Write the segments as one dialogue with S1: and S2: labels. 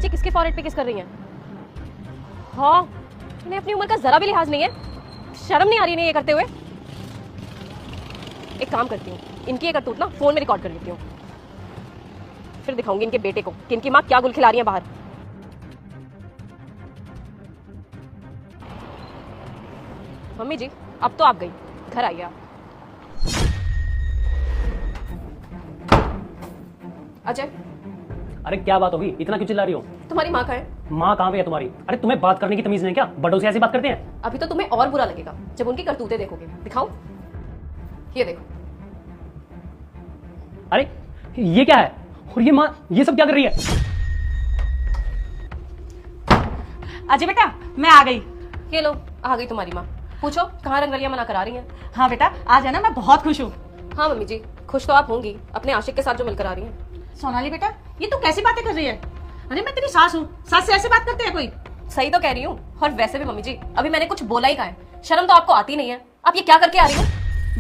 S1: बच्चे किसके फॉरहेड पे किस कर रही हैं? हाँ, इन्हें अपनी उम्र का जरा भी लिहाज नहीं है। शर्म नहीं आ रही है ये करते हुए। एक काम करती हूँ, इनकी एक करतूत ना फोन में रिकॉर्ड कर लेती हूँ, फिर दिखाऊंगी इनके बेटे को कि इनकी माँ क्या गुल खिला रही है बाहर। मम्मी जी, अब तो आप गई, घर आइए आप। अजय,
S2: अरे क्या बात होगी, इतना क्यों चिल्ला रही हो?
S1: तुम्हारी माँ कहाँ है?
S2: माँ कहाँ पे है तुम्हारी? अरे तुम्हें बात करने की तमीज नहीं है क्या? बड़ों से ऐसी बात करते हैं?
S1: अभी तो तुम्हें और बुरा लगेगा जब उनकी करतूतें देखोगे। दिखाओ, ये देखो।
S2: अरे ये क्या है? और ये माँ ये सब क्या कर रही है?
S3: अजय बेटा, मैं आ गई।
S1: ये लो, आ गई तुम्हारी माँ। पूछो कहाँ रंगलियां मना करा रही हैं?
S3: हाँ बेटा, आज है ना, मैं बहुत खुश हूँ।
S1: हाँ मम्मी जी, खुश तो आप होंगी अपने आशिक के साथ जो मिलकर आ रही हैं।
S3: सोनाली बेटा, ये तू कैसी बातें कर रही है? अरे मैं तेरी सास हूँ, सास से ऐसे बात करते हैं कोई?
S1: सही तो कह रही हूँ। और वैसे भी मम्मी जी, अभी मैंने कुछ बोला ही कहा है, शर्म तो आपको आती नहीं है। आप ये क्या करके आ रही हो?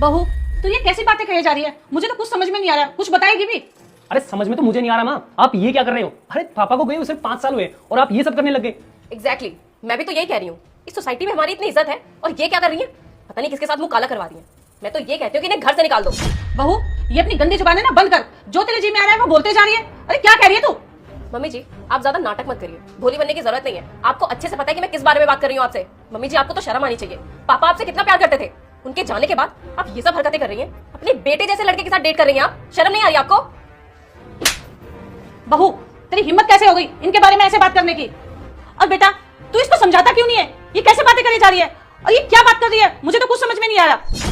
S3: बहू, तू ये कैसी बातें कही जा रही है? मुझे तो कुछ समझ में नहीं आ रहा, कुछ बताएगी भी?
S2: अरे समझ में तो मुझे नहीं आ रहा माँ, आप ये क्या कर रहे हो? अरे पापा को गए हुए सिर्फ 5 साल हुए और आप ये सब करने लग गए।
S1: एग्जैक्टली, मैं भी तो यही कह रही हूँ। इस सोसाइटी में हमारी इतनी इज्जत है और ये क्या कर रही है? पता नहीं किसके साथ मुंह काला करवा रही है। मैं तो ये कहती हूँ कि इन्हें घर से निकाल दो।
S3: बहू, ये अपनी गंदी जुबान है ना बंद कर, जो तेरे जी में आ रहा है वो बोलते जा रही है। अरे क्या कह रही है तू?
S1: मम्मी जी, आप ज्यादा नाटक मत करिए, भोली बनने की जरूरत नहीं है। आपको अच्छे से पता है कि मैं किस बारे में बात कर रही हूँ आपसे। मम्मी जी, आपको तो शर्म आनी चाहिए। पापा आपसे कितना प्यार करते थे, उनके जाने के बाद आप ये सब हरकतें कर रही हैं। अपने बेटे जैसे लड़के के साथ डेट कर रही हैं आप। शर्म नहीं आ रही आपको?
S3: बहू, तेरी हिम्मत कैसे हो गई इनके बारे में ऐसे बात करने की? और बेटा, तू इसको समझाता क्यों नहीं है? ये कैसे बातें करी जा रही है और ये क्या बात कर रही है? मुझे तो कुछ समझ में नहीं आ रहा।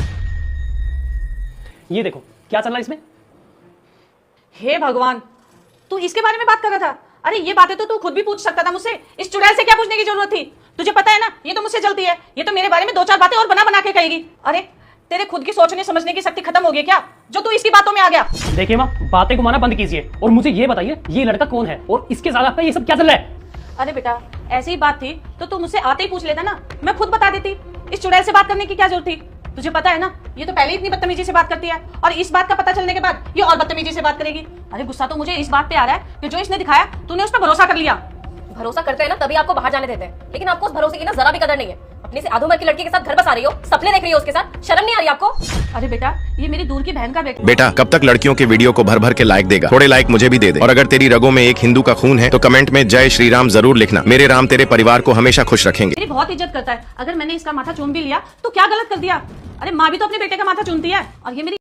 S2: ये देखो क्या चल रहा है इसमें।
S3: हे भगवान, तू इसके बारे में बात कर रहा था? अरे ये बातें तो तू खुद भी पूछ सकता था मुझसे। इस चुड़ैल से क्या पूछने की जरूरत थी? तुझे पता है ना, ये तो मुझसे जलती है। ये तो मेरे बारे में 2-4 बातें और बना बना के कहेगी। अरे तेरे खुद की सोचने समझने की शक्ति खत्म हो गई क्या, जो तू इसकी बातों में आ गया?
S2: देखिए माँ, बातें घुमाना बंद कीजिए और मुझे ये बताइए ये लड़का कौन है और इसके साथ आपका ये सब क्या चल रहा है?
S3: अरे बेटा, ऐसी बात थी तो तू मुझसे आते ही पूछ लेता ना, मैं खुद बता देती। इस चुड़ैल से बात करने की क्या जरूरत थी? तुझे पता है ना, ये तो पहले ही इतनी बदतमीजी से बात करती है और इस बात का पता चलने के बाद ये और बदतमीजी से बात करेगी। अरे गुस्सा तो मुझे इस बात पे आ रहा है कि जो इसने दिखाया तूने उस पर भरोसा कर लिया।
S1: भरोसा करते हैं ना तभी आपको बाहर जाने देते हैं, लेकिन आपको उस भरोसे की ना जरा भी कदर नहीं है। अपने से आधो उम्र की लड़की के साथ घर बसा रही हो, सपने देख रही हो उसके साथ। शर्म नहीं आ रही आपको?
S3: अरे बेटा, ये मेरी दूर की बहन का बेटा।
S4: बेटा कब तक लड़कियों के वीडियो को भर भर के लाइक देगा? थोड़े लाइक मुझे भी दे दे। और अगर तेरी रगों में एक हिंदू का खून है तो कमेंट में जय श्री राम जरूर लिखना। मेरे राम तेरे परिवार को हमेशा खुश रखेंगे।
S3: मेरी बहुत इज्जत करता है, अगर मैंने इसका माथा चूम भी लिया तो क्या गलत कर दिया? अरे माँ भी तो अपने बेटे का माथा चूमती है और ये मेरी